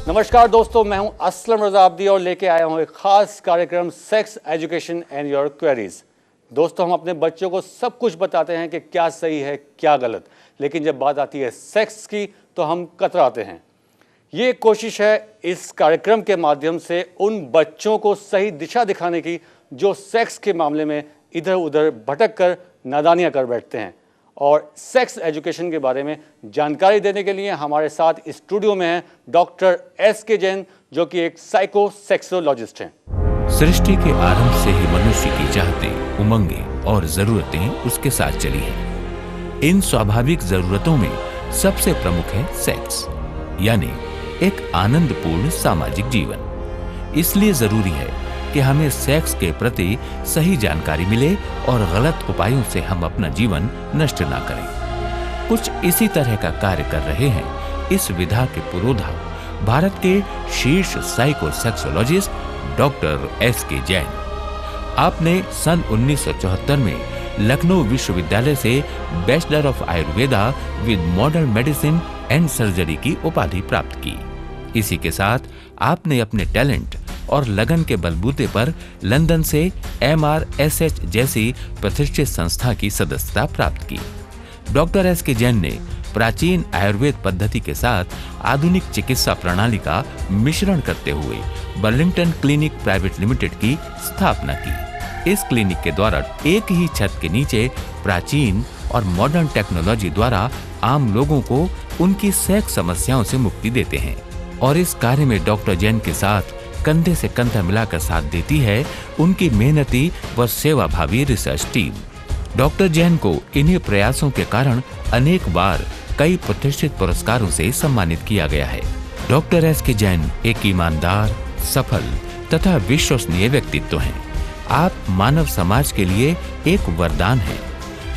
नमस्कार दोस्तों, मैं हूं असलम रजा अब्दी और लेके आया हूं एक खास कार्यक्रम sex education and your queries. दोस्तों, हम अपने बच्चों को सब कुछ बताते हैं कि क्या सही है क्या गलत, लेकिन जब बात आती है सेक्स की तो हम कतराते हैं। ये कोशिश है इस कार्यक्रम के माध्यम से उन बच्चों को सही दिशा दिखाने की जो सेक्स के मामले में इधर उधर भटक कर नादानियाँ कर बैठते हैं। और सेक्स एजुकेशन के बारे में जानकारी देने के लिए हमारे साथ स्टूडियो में हैं डॉक्टर एस.के. जैन, जो कि एक साइको सेक्सोलॉजिस्ट हैं। सृष्टि के आरंभ से ही मनुष्य की चाहतें, उमंगें और जरूरतें उसके साथ चली हैं। इन स्वाभाविक जरूरतों में सबसे प्रमुख है सेक्स, यानी एक आनंदपूर्ण सामाजिक जीवन। इसलिए जरूरी है कि हमें सेक्स के प्रति सही जानकारी मिले और गलत उपायों से हम अपना जीवन नष्ट ना करें। कुछ इसी तरह का कार्य कर रहे हैं इस विधा के पुरोधा भारत के शीर्ष psycho sexologist doctor S K. Jain. आपने सन 1974 में लखनऊ विश्वविद्यालय से bachelor of Ayurveda with modern medicine and surgery की उपाधि प्राप्त की। इसी के साथ आपने अपने टैलेंट और लगन के बलबूते पर लंदन से MRSH जैसी प्रतिष्ठित संस्था की सदस्यता प्राप्त की। Doctor S K. जैन ने प्राचीन आयुर्वेद पद्धति के साथ आधुनिक चिकित्सा प्रणाली का मिश्रण करते हुए बर्लिंगटन क्लिनिक प्राइवेट लिमिटेड की स्थापना की। इस क्लिनिक के द्वारा एक ही छत के नीचे प्राचीन और मॉडर्न टेक्नोलॉजी द्वारा आम लोगों को उनकी सेक्स समस्याओं से मुक्ति देते हैं। और इस कार्य में डॉक्टर जैन के साथ कंधे से कंधा मिलाकर साथ देती है उनकी मेहनती व सेवाभावी रिसर्च टीम। डॉक्टर जैन को इन्हीं प्रयासों के कारण अनेक बार कई प्रतिष्ठित पुरस्कारों से सम्मानित किया गया है। Doctor S K. जैन एक ईमानदार, सफल तथा विश्वसनीय व्यक्तित्व हैं। आप मानव समाज के लिए एक वरदान हैं।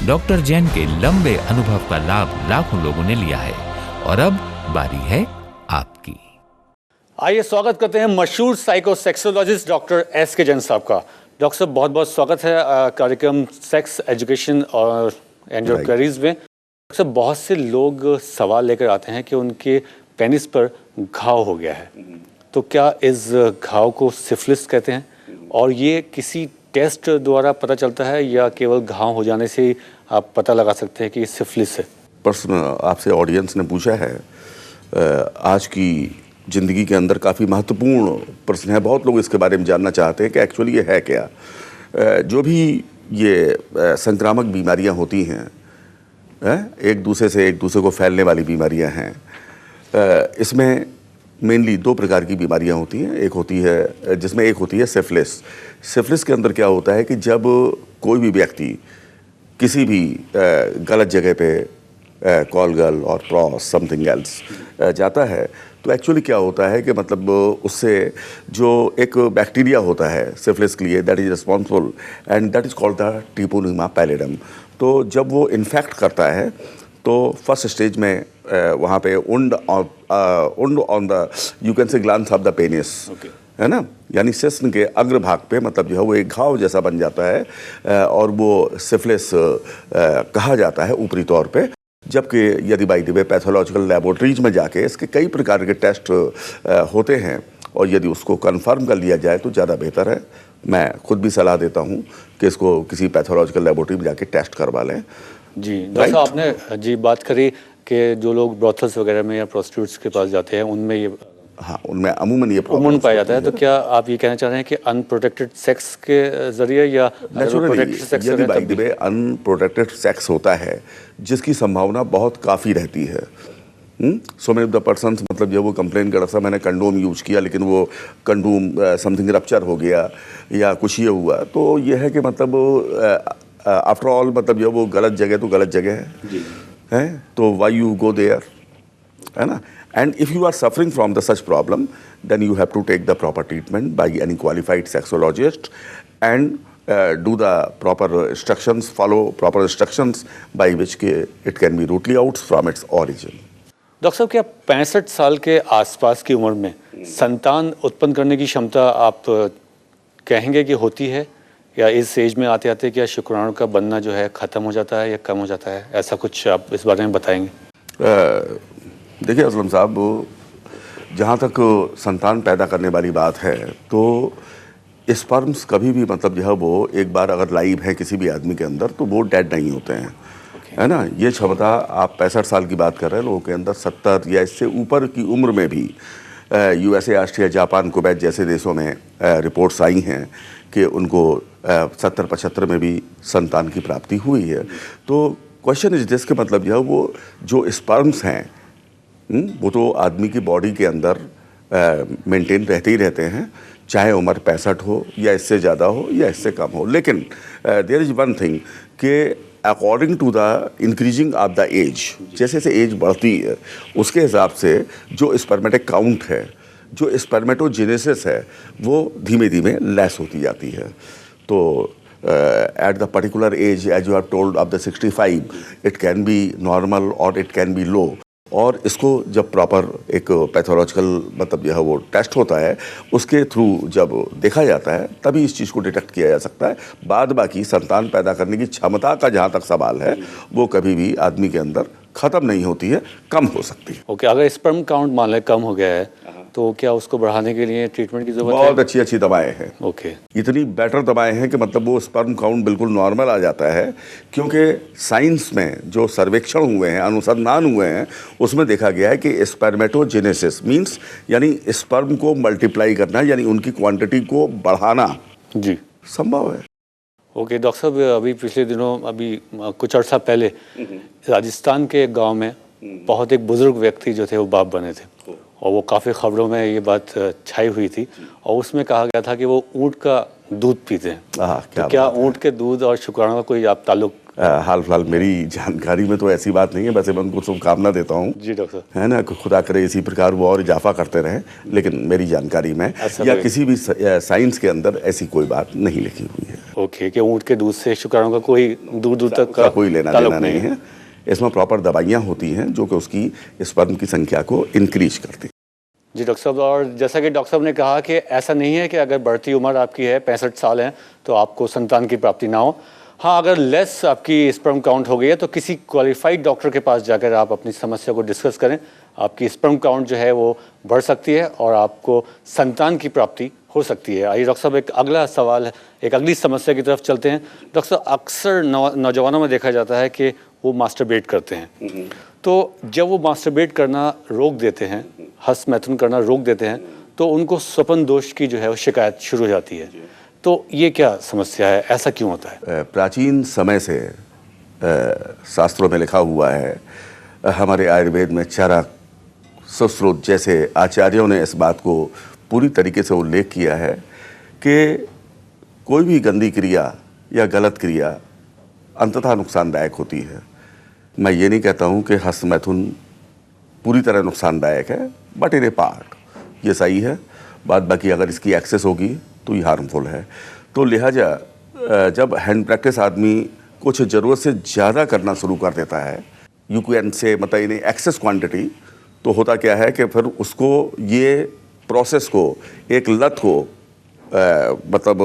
डॉक्टर जैन के लंबे अनुभव का लाभ लाखों लोगों ने लिया है और अब बारी है आपकी। आइए स्वागत करते हैं मशहूर psycho sexologist doctor S K. Jain साहब का। डॉक्टर साहब, बहुत बहुत स्वागत है कार्यक्रम सेक्स एजुकेशन और एंड योर क्वेरीज में। डॉक्टर साहब, बहुत से लोग सवाल लेकर आते हैं कि उनके पेनिस पर घाव हो गया है, तो क्या इस घाव को सिफिलिस कहते हैं? और ये किसी टेस्ट द्वारा पता चलता है या केवल घाव हो जाने से आप पता लगा सकते हैं कि सिफिलिस है? प्रश्न आपसे ऑडियंस ने पूछा है। आज की ज़िंदगी के अंदर काफ़ी महत्वपूर्ण प्रश्न है। बहुत लोग इसके बारे में जानना चाहते हैं कि एक्चुअली ये है क्या। जो भी ये संक्रामक बीमारियां होती हैं, एक दूसरे को फैलने वाली बीमारियां हैं, इसमें मेनली दो प्रकार की बीमारियां होती हैं। एक होती है सिफिलिस। सिफिलिस के अंदर क्या होता है कि जब कोई भी व्यक्ति किसी भी गलत जगह पे कॉलगल और क्रॉस समथिंग एल्स जाता है, तो एक्चुअली क्या होता है कि मतलब उससे जो एक बैक्टीरिया होता है सिफिलिस के लिए, that is responsible and that is called the treponema pallidum. तो जब वो इन्फेक्ट करता है तो फर्स्ट स्टेज में वहाँ पे and on the you can say glans of the penis, है ना, यानी शिश्न के अग्रभाग पे मतलब जो है वो एक घाव जैसा बन जाता है और वो सिफिलिस कहा जाता है ऊपरी तौर पे। जबकि यदि by the way pathological laboratories में जाके इसके कई प्रकार के टेस्ट होते हैं और यदि उसको कंफर्म कर लिया जाए तो ज़्यादा बेहतर है। मैं खुद भी सलाह देता हूँ कि इसको किसी पैथोलॉजिकल लेबोरेटरी में जाके टेस्ट करवा लें। जी डॉक्टर साहब, आपने जी बात करी कि जो लोग ब्रोथल्स वगैरह में या प्रोस्टिट्यूट्स के पास जाते हैं उनमें ये उनमें अमूमन ये प्रॉब्लम पाया जाता है। तो क्या आप ये कहना चाह रहे हैं कि अनप्रोटेक्टेड सेक्स के जरिए या यदि by the way unprotected sex होता है जिसकी संभावना बहुत काफ़ी रहती है। So many of the persons मतलब जब वो कंप्लेन कर रहा था मैंने कंडोम यूज किया लेकिन वो कंडोम समथिंग रप्चर हो गया या कुछ ये हुआ, तो ये है कि मतलब आफ्टर ऑल मतलब जब वो गलत जगह तो गलत जगह है तो व्हाई यू गो देयर, है ना। And if you are suffering from the such problem, then you have to take the proper treatment by any qualified sexologist and do the proper instructions, follow proper instructions by which it can be rooted out from its origin. Doctor साहब, क्या 65 साल के आसपास की उम्र में संतान उत्पन्न करने की क्षमता आप कहेंगे कि होती है, या इस एज में आते आते क्या शुक्राणु का बनना जो है ख़त्म हो जाता है या कम हो जाता है? ऐसा कुछ आप इस बारे में बताएंगे? देखिए असलम साहब, जहाँ तक संतान पैदा करने वाली बात है तो स्पर्म्स कभी भी मतलब जो है वो एक बार अगर लाइव है किसी भी आदमी के अंदर तो वो डेड नहीं होते हैं, है ना। ये क्षमता आप 65 साल की बात कर रहे हैं, लोगों के अंदर 70 या इससे ऊपर की उम्र में भी USA, ऑस्ट्रिया, जापान, कुवैत जैसे देशों में रिपोर्ट्स आई हैं कि उनको 70-75 में भी संतान की प्राप्ति हुई है। तो क्वेश्चन इज दिस के मतलब जो है वो जो स्पर्म्स हैं वो तो आदमी की बॉडी के अंदर मेंटेन रहते ही रहते हैं, चाहे उम्र 65 हो या इससे ज़्यादा हो या इससे कम हो। लेकिन देयर इज़ वन थिंग कि according to the increasing of the age, जैसे जैसे एज बढ़ती है उसके हिसाब से जो स्पर्मेटिक काउंट है, जो स्पर्मेटोजेनेसिस है, वो धीमे धीमे लेस होती जाती है। तो at the particular age, as you have told, of the 65, it can be normal or it can be low. और इसको जब प्रॉपर एक पैथोलॉजिकल मतलब जो है वो टेस्ट होता है उसके थ्रू जब देखा जाता है तभी इस चीज़ को डिटेक्ट किया जा सकता है। बाद बाकी संतान पैदा करने की क्षमता का जहाँ तक सवाल है वो कभी भी आदमी के अंदर ख़त्म नहीं होती है, कम हो सकती है। ओके, अगर स्पर्म काउंट मान लें कम हो गया है तो क्या उसको बढ़ाने के लिए ट्रीटमेंट की जरूरत है? बहुत अच्छी अच्छी दवाएं हैं। ओके, इतनी बेटर दवाएं हैं कि मतलब वो स्पर्म काउंट बिल्कुल नॉर्मल आ जाता है, क्योंकि साइंस में जो सर्वेक्षण हुए हैं, अनुसंधान हुए हैं, उसमें देखा गया है कि स्पर्मेटोजेनेसिस मींस यानी स्पर्म को मल्टीप्लाई करना, यानी उनकी क्वांटिटी को बढ़ाना जी संभव है। ओके डॉक्टर साहब, अभी पिछले दिनों अभी कुछ अर्सा पहले राजस्थान के एक गाँव में बहुत एक बुजुर्ग व्यक्ति जो थे वो बाप बने थे, और वो काफ़ी खबरों में ये बात छाई हुई थी, और उसमें कहा गया था कि वो ऊँट का दूध पीते हैं। तो क्या ऊँट के दूध और शुक्राणु का कोई आप ताल्लुक? हाल फिलहाल मेरी जानकारी में तो ऐसी बात नहीं है, वैसे मैं उनको शुभकामना देता हूँ जी डॉक्टर, है ना, खुदा करे इसी प्रकार वो और इजाफा करते रहें। लेकिन मेरी जानकारी में या किसी भी साइंस के अंदर ऐसी कोई बात नहीं लिखी हुई है। ओके, कि ऊँट के दूध से शुक्राणु का कोई दूर दूर तक का कोई लेना देना नहीं है। इसमें प्रॉपर दवाइयाँ होती हैं जो कि उसकी स्पर्म की संख्या को इंक्रीज करती। जी डॉक्टर साहब, और जैसा कि डॉक्टर साहब ने कहा कि ऐसा नहीं है कि अगर बढ़ती उम्र आपकी है 65 साल है तो आपको संतान की प्राप्ति ना हो। हाँ, अगर लेस आपकी स्पर्म काउंट हो गई है तो किसी क्वालिफाइड डॉक्टर के पास जाकर आप अपनी समस्या को डिस्कस करें, आपकी स्पर्म काउंट जो है वो बढ़ सकती है और आपको संतान की प्राप्ति हो सकती है। आइए डॉक्टर साहब, एक अगला सवाल है, एक अगली समस्या की तरफ चलते हैं। डॉक्टर साहब, अक्सर नौजवानों में देखा जाता है कि वो मास्टरबेट करते हैं, तो जब वो मास्टरबेट करना रोक देते हैं, हस्त मैथुन करना रोक देते हैं, तो उनको स्वपन दोष की जो है वो शिकायत शुरू हो जाती है। तो ये क्या समस्या है, ऐसा क्यों होता है? प्राचीन समय से शास्त्रों में लिखा हुआ है, हमारे आयुर्वेद में चरक, सुश्रुत जैसे आचार्यों ने इस बात को पूरी तरीके से उल्लेख किया है कि कोई भी गंदी क्रिया या गलत क्रिया अंततः नुकसानदायक होती है। मैं ये नहीं कहता हूँ कि हस्त मैथुन पूरी तरह नुकसानदायक है, बट इन ए पार्ट ये सही है। बात बाकी अगर इसकी एक्सेस होगी तो ये हार्मफुल है। तो लिहाजा जब हैंड प्रैक्टिस आदमी कुछ ज़रूरत से ज़्यादा करना शुरू कर देता है, यू कैन से मतलब इन एक्सेस क्वांटिटी, तो होता क्या है कि फिर उसको ये प्रोसेस को, एक लत को मतलब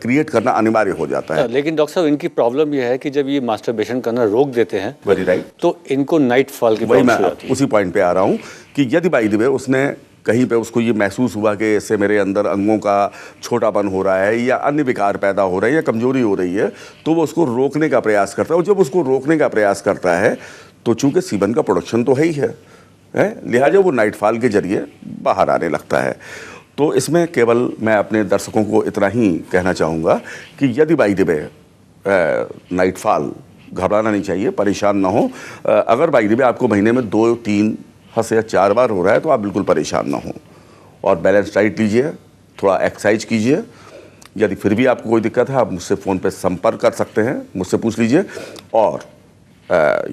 क्रिएट करना अनिवार्य हो जाता है। लेकिन डॉक्टर साहब, इनकी प्रॉब्लम यह है कि जब ये मास्टरबेशन करना रोक देते हैं, वेरी राइट, तो इनको नाइट फॉल की वही प्रॉब्लम मैं आती है। उसी पॉइंट पे आ रहा हूँ कि यदि बाई द वे उसने कहीं पे उसको ये महसूस हुआ कि इससे मेरे अंदर अंगों का छोटापन हो रहा है या अन्य विकार पैदा हो रहे हैं या कमजोरी हो रही है, तो वो उसको रोकने का प्रयास करता है। और जब उसको रोकने का प्रयास करता है तो चूंकि सीबन का प्रोडक्शन तो है ही है, लिहाजा वो नाइटफॉल के जरिए बाहर आने लगता है। तो इसमें केवल मैं अपने दर्शकों को इतना ही कहना चाहूँगा कि यदि बाई द वे नाइटफॉल, घबराना नहीं चाहिए, परेशान ना हो। अगर बाई द वे आपको महीने में 2-3 या 4 बार हो रहा है तो आप बिल्कुल परेशान ना हो, और बैलेंस डाइट लीजिए, थोड़ा एक्सरसाइज कीजिए। यदि फिर भी आपको कोई दिक्कत है आप मुझसे फ़ोन पे संपर्क कर सकते हैं, मुझसे पूछ लीजिए। और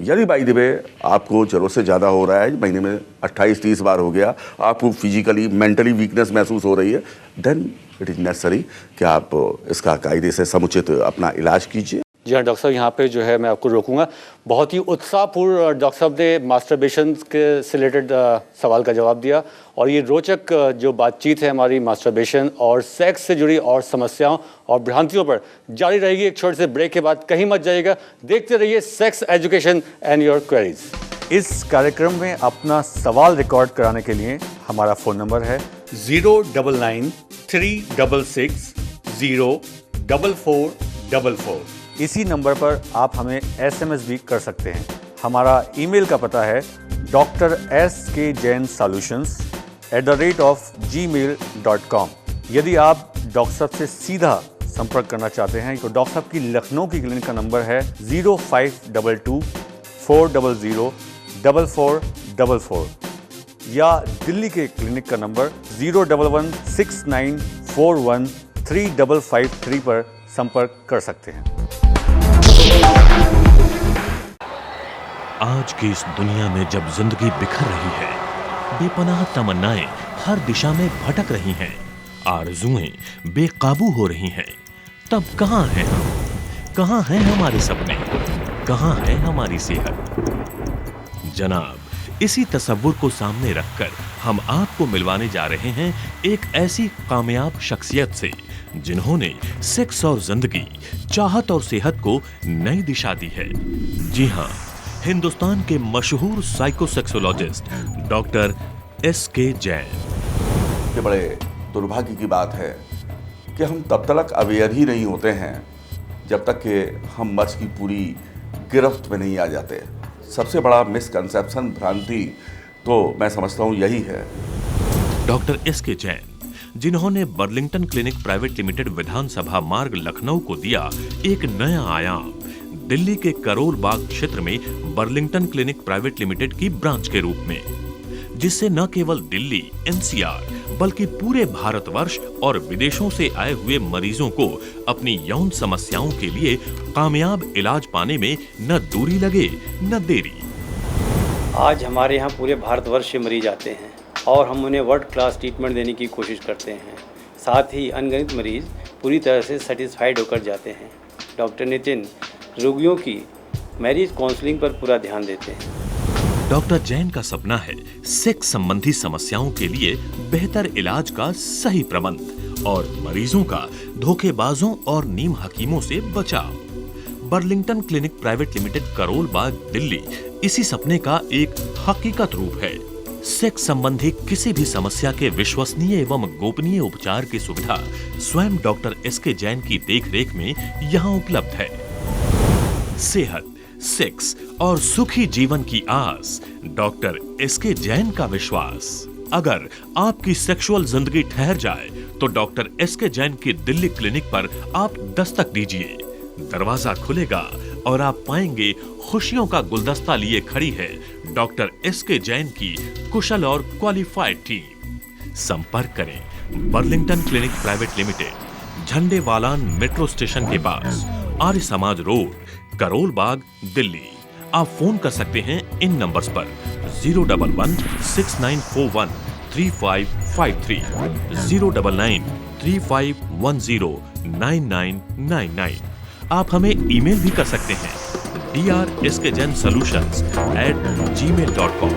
यदि बाई द वे आपको ज़रूरत से ज़्यादा हो रहा है, महीने में 28-30 बार हो गया, आपको फिजिकली मेंटली वीकनेस महसूस हो रही है, देन इट इज़ नेसेसरी कि आप इसका कायदे से समुचित अपना इलाज कीजिए। जी हाँ डॉक्टर साहब, यहाँ पे जो है मैं आपको रोकूंगा। बहुत ही उत्साहपूर्ण डॉक्टर साहब ने मास्टरबेशन के से रिलेटेड सवाल का जवाब दिया, और ये रोचक जो बातचीत है हमारी मास्टरबेशन और सेक्स से जुड़ी और समस्याओं और भ्रांतियों पर जारी रहेगी एक छोटे से ब्रेक के बाद। कहीं मत जाइएगा, देखते रहिए sex education and your queries. इस कार्यक्रम में अपना सवाल रिकॉर्ड कराने के लिए हमारा फ़ोन नंबर है 09936604444। इसी नंबर पर आप हमें SMS भी कर सकते हैं। हमारा ईमेल का पता है drskjainsolutions@gmail.com। यदि आप डॉक्टर साहब से सीधा संपर्क करना चाहते हैं तो डॉक्टर साहब की लखनऊ की क्लिनिक का नंबर है 0522-400-4444 या दिल्ली के क्लिनिक का नंबर 01169413553 पर संपर्क कर सकते हैं। आज की इस दुनिया में जब जिंदगी बिखर रही है, बेपनाह तमन्नाएं हर दिशा में भटक रही हैं, आरज़ुएं बेकाबू हो रही हैं, तब कहां हैं हम? कहां हैं हमारे सपने? कहां है हमारी सेहत? जनाब, इसी तसव्वुर को सामने रखकर हम आपको मिलवाने जा रहे हैं एक ऐसी कामयाब शख्सियत से जिन्होंने सेक्स और जिंदगी, चाहत और सेहत को नई दिशा दी है। जी हां, हिंदुस्तान के मशहूर साइकोसेक्सोलॉजिस्ट डॉक्टर SK जैन। ये बड़े दुर्भाग्य की बात है कि हम तब तक अवेयर ही नहीं होते हैं जब तक कि हम मर्ज की पूरी गिरफ्त में नहीं आ जाते। सबसे बड़ा मिसकंसेप्शन, भ्रांति तो मैं समझता हूँ यही है। डॉक्टर SK जैन, जिन्होंने बर्लिंगटन क्लिनिक प्राइवेट लिमिटेड विधानसभा मार्ग लखनऊ को दिया एक नया आयाम, दिल्ली के करोल बाग क्षेत्र में बर्लिंगटन क्लिनिक प्राइवेट लिमिटेड की ब्रांच के रूप में, जिससे न केवल दिल्ली NCR बल्कि पूरे भारतवर्ष और विदेशों से आए हुए मरीजों को अपनी यौन समस्याओं के लिए कामयाब इलाज पाने में न दूरी लगे न देरी। आज हमारे यहाँ पूरे भारतवर्ष से मरीज आते हैं और हम उन्हें वर्ल्ड क्लास ट्रीटमेंट देने की कोशिश करते हैं। साथ ही अनगिनत मरीज पूरी तरह से सेटिस्फाइड होकर जाते हैं। डॉक्टर नितिन रोगियों की मैरिज काउंसलिंग पर पूरा ध्यान देते हैं। डॉक्टर जैन का सपना है सेक्स संबंधी समस्याओं के लिए बेहतर इलाज का सही प्रबंध और मरीजों का धोखेबाजों और नीम हकीमों से बचाव। Burlington clinic private limited Karol Bagh Delhi इसी सपने का एक हकीकत रूप है। सेक्स संबंधी किसी भी समस्या के विश्वसनीय एवं गोपनीय उपचार की सुविधा स्वयं डॉक्टर SK जैन की देखरेख में यहाँ उपलब्ध है। सेहत, सेक्स और सुखी जीवन की आस, डॉक्टर SK जैन का विश्वास। अगर आपकी सेक्सुअल जिंदगी ठहर जाए तो डॉक्टर SK जैन की दिल्ली क्लिनिक पर आप दस्तक दीजिए। दरवाजा खुलेगा और आप पाएंगे खुशियों का गुलदस्ता लिए खड़ी है डॉक्टर SK जैन की कुशल और क्वालिफाइड टीम। संपर्क करें Burlington clinic private limited, Jhandewalan metro station के पास, आर्य समाज रोड, करोल बाग, दिल्ली। आप फोन कर सकते हैं इन नंबर्स पर 011-6941-3553, 099-3510-9999। आप हमें ईमेल भी कर सकते हैं drskjainsolutions@gmail.com।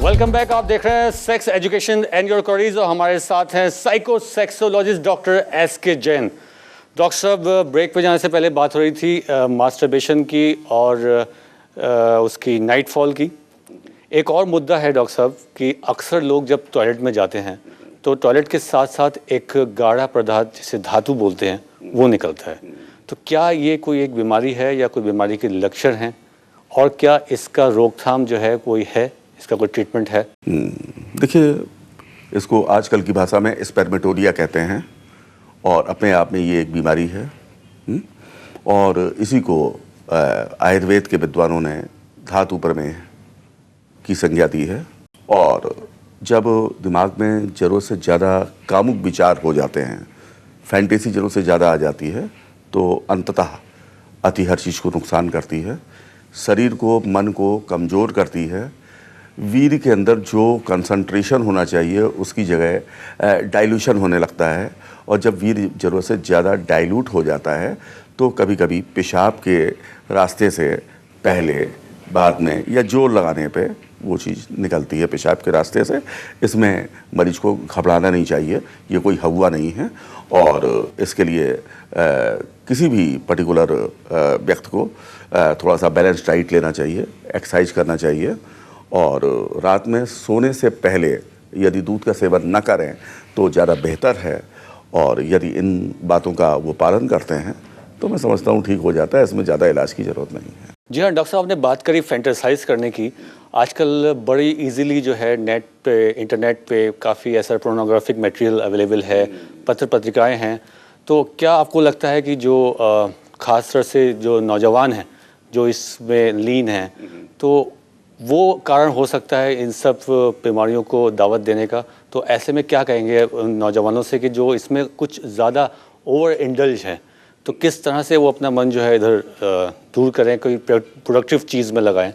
Welcome back. आप देख रहे हैं sex education and your queries और हमारे साथ हैं साइकोसेक्सोलॉजिस्ट डॉक्टर SK जैन। डॉक्टर साहब, ब्रेक पे जाने से पहले बात हो रही थी मास्टरबेशन की और उसकी नाइटफॉल की। एक और मुद्दा है डॉक्टर साहब कि अक्सर लोग जब टॉयलेट में जाते हैं तो टॉयलेट के साथ साथ एक गाढ़ा पदार्थ जिसे धातु बोलते हैं वो निकलता है। तो क्या ये कोई एक बीमारी है या कोई बीमारी के लक्षण हैं, और क्या इसका रोकथाम जो है कोई है, इसका कोई ट्रीटमेंट है? देखिए, इसको आजकल की भाषा में स्पर्मेटोरिया कहते हैं और अपने आप में ये एक बीमारी है। और इसी को आयुर्वेद के विद्वानों ने धातु प्रमेह की संज्ञा दी है। और जब दिमाग में ज़रूरत से ज़्यादा कामुक विचार हो जाते हैं, फैंटेसी ज़रूरत से ज़्यादा आ जाती है, तो अंततः अति हर चीज़ को नुकसान करती है, शरीर को, मन को कमज़ोर करती है, वीर्य के अंदर जो कंसंट्रेशन होना चाहिए उसकी जगह डाइल्यूशन होने लगता है, और जब वीर्य ज़रूरत से ज़्यादा डाइल्यूट हो जाता है तो कभी कभी पेशाब के रास्ते से पहले, बाद में या जोर लगाने पे वो चीज़ निकलती है पेशाब के रास्ते से। इसमें मरीज को घबराना नहीं चाहिए, ये कोई हवा नहीं है, और इसके लिए किसी भी पर्टिकुलर व्यक्ति को थोड़ा सा बैलेंस डाइट लेना चाहिए, एक्सरसाइज करना चाहिए, और रात में सोने से पहले यदि दूध का सेवन न करें तो ज़्यादा बेहतर है। और यदि इन बातों का वो पालन करते हैं तो मैं समझता हूँ ठीक हो जाता है, इसमें ज़्यादा इलाज की ज़रूरत नहीं है। जी हाँ डॉक्टर साहब, आपने बात करी फैंटेसाइज करने की। आजकल बड़ी इजीली जो है नेट पे, इंटरनेट पे काफ़ी ऐसा पोर्नोग्राफिक मटेरियल अवेलेबल है, पत्र पत्रिकाएं हैं। तो क्या आपको लगता है कि जो ख़ास तरह से जो नौजवान हैं जो इसमें लीन हैं, तो वो कारण हो सकता है इन सब बीमारियों को दावत देने का? तो ऐसे में क्या कहेंगे उन नौजवानों से कि जो इसमें कुछ ज़्यादा ओवर इंडल्ज हैं, तो किस तरह से वो अपना मन जो है इधर दूर करें, कोई प्रोडक्टिव चीज़ में लगाएं?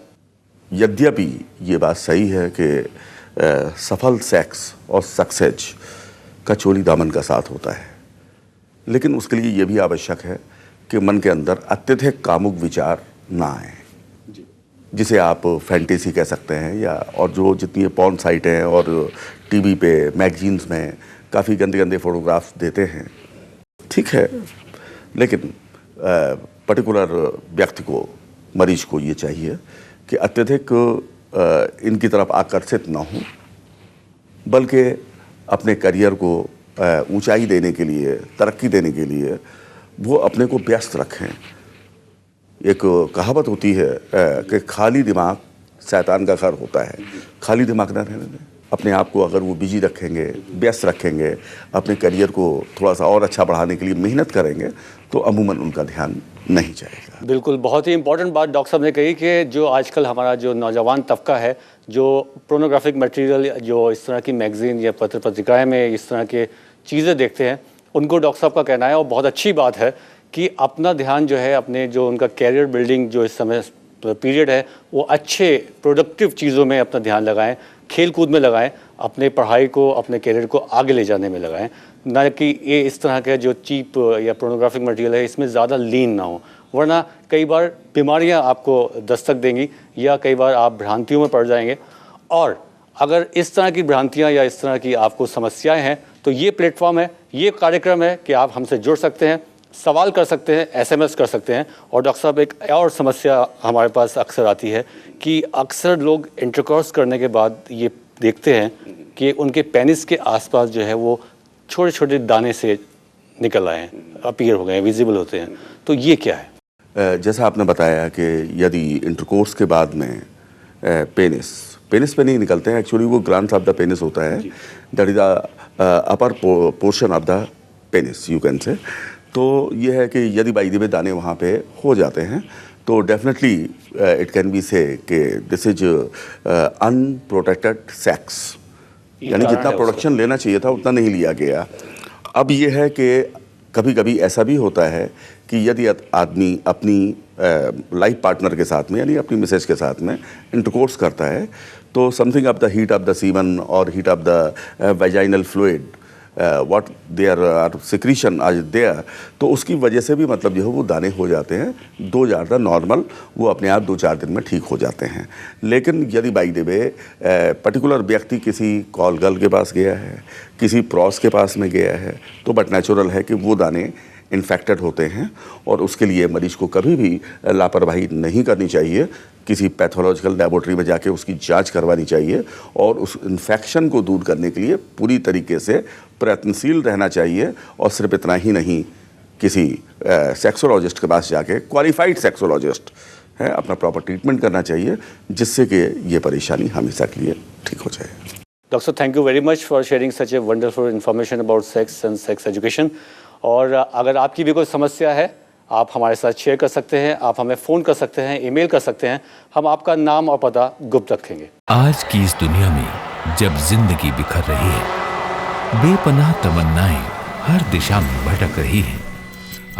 यद्यपि ये बात सही है कि सफल सेक्स और सक्सेस का चोली दामन का साथ होता है, लेकिन उसके लिए ये भी आवश्यक है कि मन के अंदर अत्यधिक कामुक विचार ना आए, जिसे आप फैंटेसी कह सकते हैं, या और जो जितनी पॉर्न साइट हैं और टीवी पे मैगजीन्स में काफ़ी गंदे गंदे फोटोग्राफ्स देते हैं, ठीक है, लेकिन पर्टिकुलर व्यक्ति को, मरीज को ये चाहिए कि अत्यधिक इनकी तरफ आकर्षित ना हो, बल्कि अपने करियर को ऊंचाई देने के लिए, तरक्की देने के लिए वो अपने को व्यस्त रखें। एक कहावत होती है कि खाली दिमाग शैतान का घर होता है। खाली दिमाग ना रहने दें, अपने आप को अगर वो बिजी रखेंगे, व्यस्त रखेंगे, अपने करियर को थोड़ा सा और अच्छा बढ़ाने के लिए मेहनत करेंगे, तो अमूमन उनका ध्यान नहीं जाएगा। बिल्कुल, बहुत ही इंपॉर्टेंट बात डॉक्टर साहब ने कही कि जो आजकल हमारा जो नौजवान तबका है, जो पोर्नोग्राफिक मटेरियल, जो इस तरह की मैगजीन या पत्र पत्रिकाएं में इस तरह के चीज़ें देखते हैं, उनको डॉक्टर साहब का कहना है, और बहुत अच्छी बात है कि अपना ध्यान जो है अपने जो उनका कैरियर बिल्डिंग जो इस समय पीरियड है, वो अच्छे प्रोडक्टिव चीज़ों में अपना ध्यान लगाएं, खेल कूद में लगाएं, अपने पढ़ाई को, अपने कैरियर को आगे ले जाने में लगाएं, ना कि ये इस तरह का जो चीप या पोर्नोग्राफिक मटेरियल है इसमें ज़्यादा लीन ना हो, वरना कई बार बीमारियां आपको दस्तक देंगी या कई बार आप भ्रांतियों में पड़ जाएंगे। और अगर इस तरह की भ्रांतियां या इस तरह की आपको समस्याएं हैं, तो ये प्लेटफॉर्म है, ये कार्यक्रम है कि आप हमसे जुड़ सकते हैं, सवाल कर सकते हैं, SMS कर सकते हैं। और डॉक्टर साहब, एक और समस्या हमारे पास अक्सर आती है कि अक्सर लोग इंटरकोर्स करने के बाद ये देखते हैं कि उनके पेनिस के आसपास जो है वो छोटे छोटे दाने से निकल आए हैं, अपीयर हो गए हैं, विजिबल होते हैं। तो ये क्या है? जैसा आपने बताया कि यदि इंटरकोर्स के बाद में पेनिस पे नहीं निकलते हैं, एक्चुअली वो ग्लैंड्स ऑफ द पेनिस होता है, that is the upper portion of the penis you can से। तो ये है कि यदि बाई द वे दाने वहाँ पे हो जाते हैं तो डेफिनेटली इट कैन बी से कि दिस इज अनप्रोटेक्टेड सेक्स, यानी जितना प्रोडक्शन लेना चाहिए था उतना नहीं लिया गया। अब ये है कि कभी कभी ऐसा भी होता है कि यदि आदमी अपनी लाइफ पार्टनर के साथ में, यानी अपनी मिसेज के साथ में इंटरकोर्स करता है, तो something of the heat of the semen और heat of the vaginal fluid what there are secretion as there, तो उसकी वजह से भी मतलब जो है वो दाने हो जाते हैं, दो ज़्यादा नॉर्मल, वो अपने आप 2-4 दिन में ठीक हो जाते हैं। लेकिन यदि बाई द वे पर्टिकुलर व्यक्ति किसी कॉल गर्ल के पास गया है, किसी प्रॉस के पास में गया है, तो बट नेचुरल है कि वो दाने इन्फेक्टेड होते हैं, और उसके लिए मरीज को कभी भी लापरवाही नहीं करनी चाहिए, किसी पैथोलॉजिकल लैबोरेटरी में जाके उसकी जांच करवानी चाहिए, और उस इन्फेक्शन को दूर करने के लिए पूरी तरीके से प्रयत्नशील रहना चाहिए। और सिर्फ इतना ही नहीं, किसी सेक्सोलॉजिस्ट के पास जाके, क्वालिफाइड सेक्सोलॉजिस्ट है, अपना प्रॉपर ट्रीटमेंट करना चाहिए, जिससे कि ये परेशानी हमेशा के लिए ठीक हो जाए। Doctor, thank you very much for sharing such a wonderful information about sex and sex education. और अगर आपकी भी कोई समस्या है, आप हमारे साथ शेयर कर सकते हैं, आप हमें फ़ोन कर सकते हैं, ईमेल कर सकते हैं, हम आपका नाम और पता गुप्त रखेंगे। आज की इस दुनिया में जब जिंदगी बिखर रही है, बेपनाह तमन्नाएं हर दिशा में भटक रही हैं,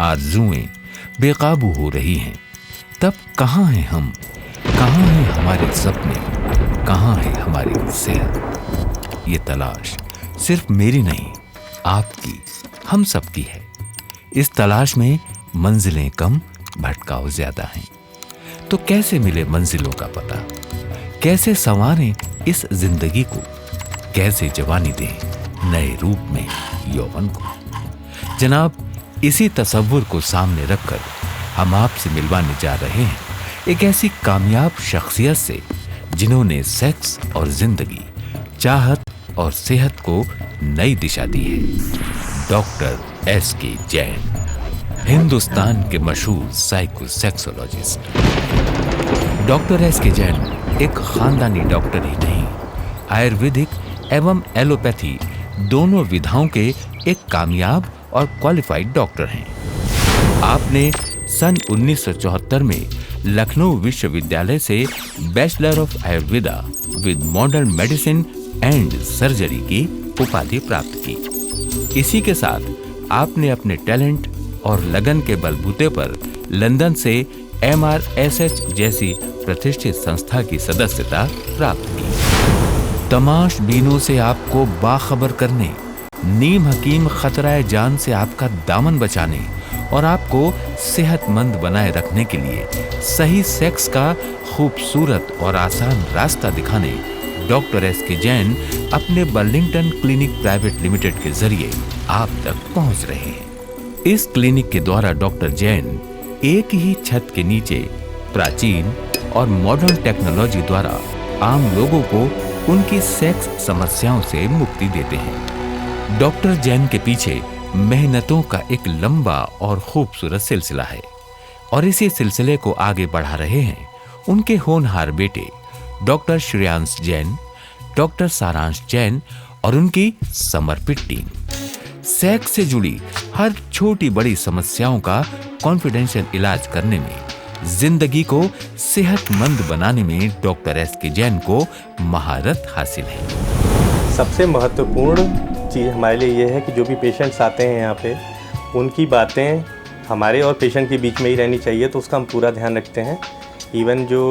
आरज़ुएं बेकाबू हो रही हैं, तब कहाँ हैं हम, कहाँ हैं हमारे सपने? कहाँ है हमारी सेहत? ये तलाश सिर्फ मेरी नहीं, आपकी, हम सबकी है। इस तलाश में मंजिलें कम, भटकाव ज्यादा हैं। तो कैसे मिले मंजिलों का पता? कैसे संवारें इस जिंदगी को? कैसे जवानी दें नए रूप में यौवन को? जनाब, इसी तसव्वुर को सामने रखकर हम आपसे मिलवाने जा रहे हैं एक ऐसी कामयाब शख्सियत से जिन्होंने सेक्स और जिंदगी, चाहत और सेहत को नई दिशा दी है। Doctor S K. जैन, हिंदुस्तान के मशहूर साइकोसेक्सोलॉजिस्ट। Doctor S K. जैन एक खानदानी डॉक्टर ही नहीं, आयुर्वेदिक एवं एलोपैथी दोनों विधाओं के एक कामयाब और क्वालिफाइड डॉक्टर हैं। आपने सन 1974 में लखनऊ विश्वविद्यालय से bachelor of Ayurveda with modern medicine and surgery की उपाधि प्राप्त की। इसी के साथ आपने अपने टैलेंट और लगन के बलबूते पर लंदन से MRSH जैसी प्रतिष्ठित संस्था की सदस्यता प्राप्त की। तमाशबीनों से आपको बाखबर करने, नीम हकीम खतराए जान से आपका दामन बचाने और आपको सेहतमंद बनाए रखने के लिए सही सेक्स का खूबसूरत और आसान रास्ता दिखाने डॉक्टर एस.के. जैन अपने बर्लिंगटन क्लिनिक प्राइवेट लिमिटेड के जरिए आप तक पहुंच रहे हैं। इस क्लिनिक के द्वारा डॉक्टर जैन एक ही छत के नीचे प्राचीन और मॉडर्न टेक्नोलॉजी द्वारा आम लोगों को उनकी सेक्स समस्याओं से मुक्ति देते हैं। डॉक्टर जैन के पीछे मेहनतों का एक लंबा और खूबसूरत सिलसिला है और इसी सिलसिले को आगे बढ़ा रहे हैं उनके होनहार बेटे डॉक्टर श्रेयांश जैन, डॉक्टर सारांश जैन और उनकी समर्पित टीम। सेक्स से जुड़ी हर छोटी बड़ी समस्याओं का कॉन्फिडेंशियल इलाज करने में, जिंदगी को सेहतमंद बनाने में डॉक्टर एस.के. जैन को महारत हासिल है। सबसे महत्वपूर्ण चीज़ हमारे लिए ये है कि जो भी पेशेंट्स आते हैं यहाँ पे, उनकी बातें हमारे और पेशेंट के बीच में ही रहनी चाहिए, तो उसका हम पूरा ध्यान रखते हैं। इवन जो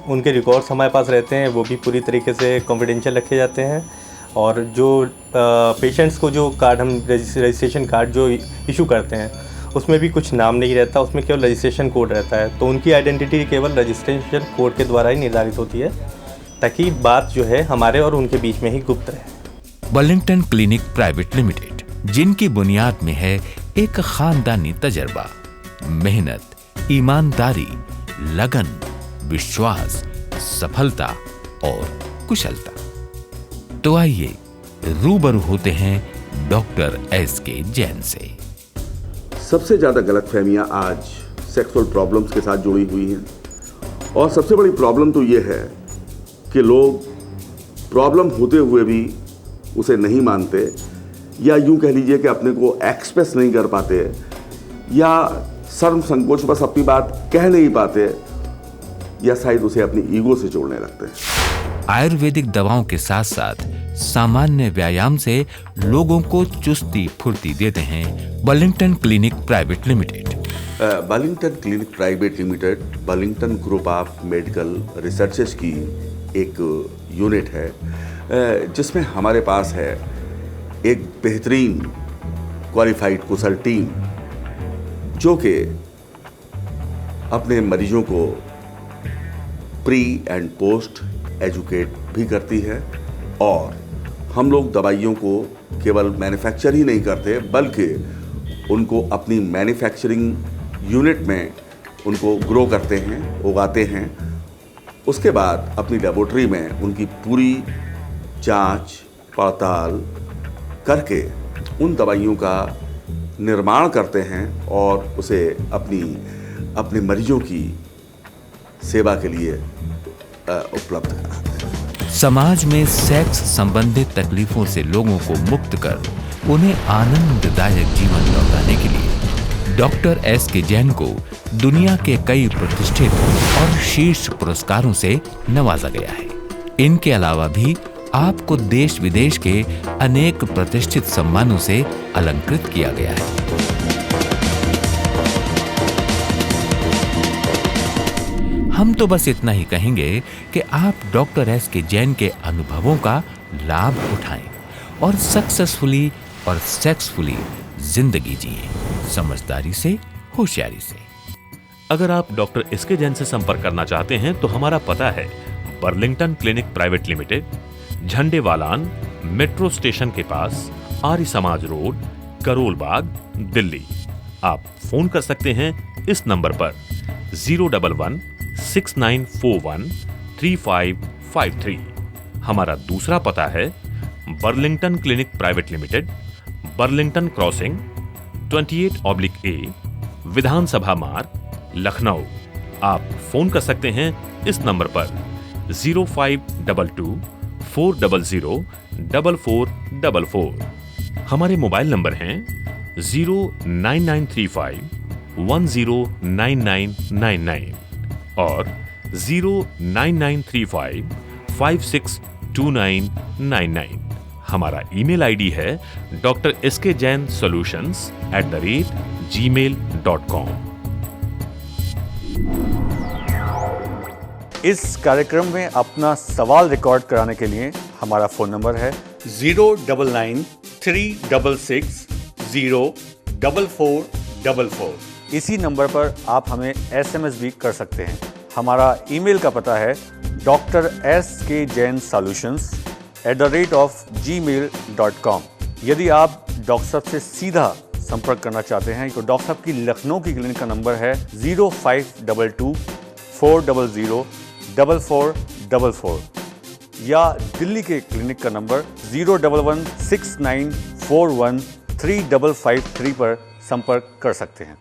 उनके रिकॉर्ड्स हमारे पास रहते हैं वो भी पूरी तरीके से कॉन्फिडेंशियल रखे जाते हैं। और जो पेशेंट्स को जो कार्ड हम रजिस्ट्रेशन कार्ड जो इशू करते हैं उसमें भी कुछ नाम नहीं रहता, उसमें केवल रजिस्ट्रेशन कोड रहता है। तो उनकी आइडेंटिटी केवल रजिस्ट्रेशन कोड के द्वारा ही निर्धारित होती है, ताकि बात जो है हमारे और उनके बीच में ही गुप्त रहे। बर्लिंगटन क्लिनिक प्राइवेट लिमिटेड, जिनकी बुनियाद में है एक खानदानी तजर्बा, मेहनत, ईमानदारी, लगन, विश्वास, सफलता और कुशलता। तो आइए रूबरू होते हैं डॉक्टर एस.के. जैन से। सबसे ज़्यादा गलतफहमियां आज सेक्सुअल प्रॉब्लम्स के साथ जुड़ी हुई हैं और सबसे बड़ी प्रॉब्लम तो ये है कि लोग प्रॉब्लम होते हुए भी उसे नहीं मानते, या यूं कह लीजिए कि अपने को एक्सप्रेस नहीं कर पाते, या शर्म संकोच बस अपनी बात कह नहीं पाते, या शायद उसे अपनी ईगो से जोड़ने लगते हैं। आयुर्वेदिक दवाओं के साथ साथ सामान्य व्यायाम से लोगों को चुस्ती फुर्ती देते हैं Burlington clinic private limited. Burlington clinic private limited Burlington group of medical researches की एक यूनिट है, जिसमें हमारे पास है एक बेहतरीन क्वालिफाइड कुशल टीम जो कि अपने मरीजों को प्री एंड पोस्ट एजुकेट भी करती है। और हम लोग दवाइयों को केवल मैन्युफैक्चर ही नहीं करते, बल्कि उनको अपनी मैन्युफैक्चरिंग यूनिट में उनको ग्रो करते हैं, उगाते हैं। उसके बाद अपनी लेबोरेटरी में उनकी पूरी जांच पड़ताल करके उन दवाइयों का निर्माण करते हैं और उसे अपने मरीजों की सेवा के लिए उपलब्ध कराते हैं। समाज में सेक्स संबंधित तकलीफों से लोगों को मुक्त कर उन्हें आनंददायक जीवन लौटाने के लिए डॉक्टर एस.के. जैन को दुनिया के कई प्रतिष्ठित और शीर्ष पुरस्कारों से नवाजा गया है। इनके अलावा भी आपको देश विदेश के अनेक प्रतिष्ठित सम्मानों से अलंकृत किया गया है। हम तो बस इतना ही कहेंगे कि आप डॉक्टर एस के जैन के अनुभवों का लाभ उठाएं और सक्सेसफुली और सेक्सफुली जिंदगी जिए, समझदारी से, होशियारी से। अगर आप डॉक्टर एस के जैन से संपर्क करना चाहते हैं तो हमारा पता है Burlington clinic private limited, Jhandewalan, metro station के पास, आर्य समाज रोड, करोल बाग, दिल्ली। आप फोन कर सकते हैं इस नंबर पर 011-6941-3553। हमारा दूसरा पता है Burlington clinic private limited, Burlington crossing, 28/A, विधानसभा मार्ग, लखनऊ। आप फोन कर सकते हैं इस नंबर पर 0522-400-4444। हमारे मोबाइल नंबर हैं 09935-109999 और 09935-562999। हमारा ईमेल आईडी है drskjainsolutions@gmail.com। इस कार्यक्रम में अपना सवाल रिकॉर्ड कराने के लिए हमारा फ़ोन नंबर है 09936604444। इसी नंबर पर आप हमें SMS भी कर सकते हैं। हमारा ईमेल का पता है drskjainsolutions@gmail.com। यदि आप डॉक्टर साहब से सीधा संपर्क करना चाहते हैं तो डॉक्टर साहब की लखनऊ की क्लिनिक का नंबर है 0522-400-4444 या दिल्ली के क्लिनिक का नंबर 011-6941-3553 पर संपर्क कर सकते हैं।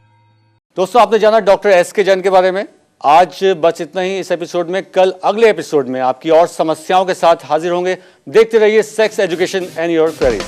दोस्तों, आपने जाना डॉक्टर एस के जैन के बारे में। आज बस इतना ही इस एपिसोड में। कल अगले एपिसोड में आपकी और समस्याओं के साथ हाजिर होंगे। देखते रहिए sex education and your queries.